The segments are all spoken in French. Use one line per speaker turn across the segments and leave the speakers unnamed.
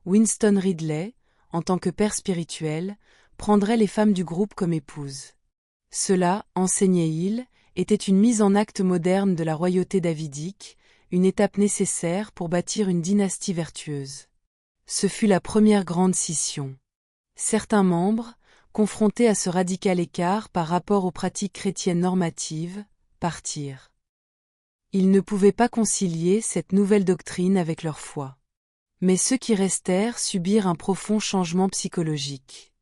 Winston Ridley, en tant que père spirituel, prendrait les femmes du groupe comme épouses. Cela, enseignait-il, était une mise en acte moderne de la royauté davidique, une étape nécessaire pour bâtir une dynastie vertueuse. Ce fut la première grande scission. Certains membres, confrontés à ce radical écart par rapport aux pratiques chrétiennes normatives, partirent. Ils ne pouvaient pas concilier cette nouvelle doctrine avec leur foi. Mais ceux qui restèrent subirent un profond changement psychologique.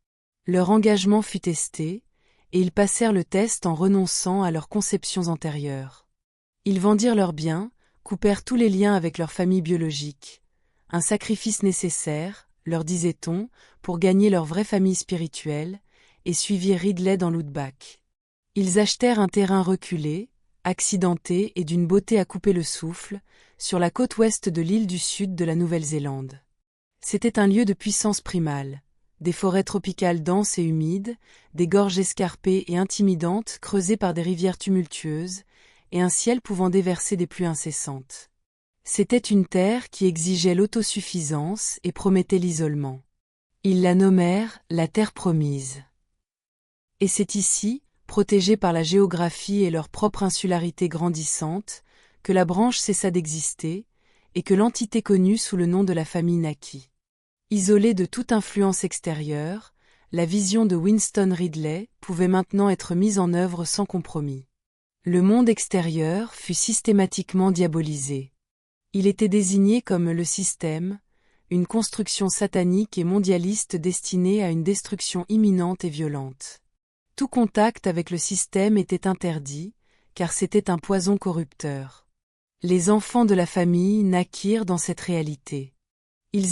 Leur engagement fut testé, et ils passèrent le test en renonçant à leurs conceptions antérieures. Ils vendirent leurs biens, coupèrent tous les liens avec leur famille biologique. Un sacrifice nécessaire, leur disait-on, pour gagner leur vraie famille spirituelle, et suivirent Ridley dans l'outback. Ils achetèrent un terrain reculé, accidenté et d'une beauté à couper le souffle, sur la côte ouest de l'île du sud de la Nouvelle-Zélande. C'était un lieu de puissance primale. Des forêts tropicales denses et humides, des gorges escarpées et intimidantes creusées par des rivières tumultueuses, et un ciel pouvant déverser des pluies incessantes. C'était une terre qui exigeait l'autosuffisance et promettait l'isolement. Ils la nommèrent la Terre Promise. Et c'est ici, protégés par la géographie et leur propre insularité grandissante, que la branche cessa d'exister, et que l'entité connue sous le nom de la famille naquit. Isolée de toute influence extérieure, la vision de Winston Ridley pouvait maintenant être mise en œuvre sans compromis. Le monde extérieur fut systématiquement diabolisé. Il était désigné comme le système, une construction satanique et mondialiste destinée à une destruction imminente et violente. Tout contact avec le système était interdit, car c'était un poison corrupteur. Les enfants de la famille naquirent dans cette réalité. Ils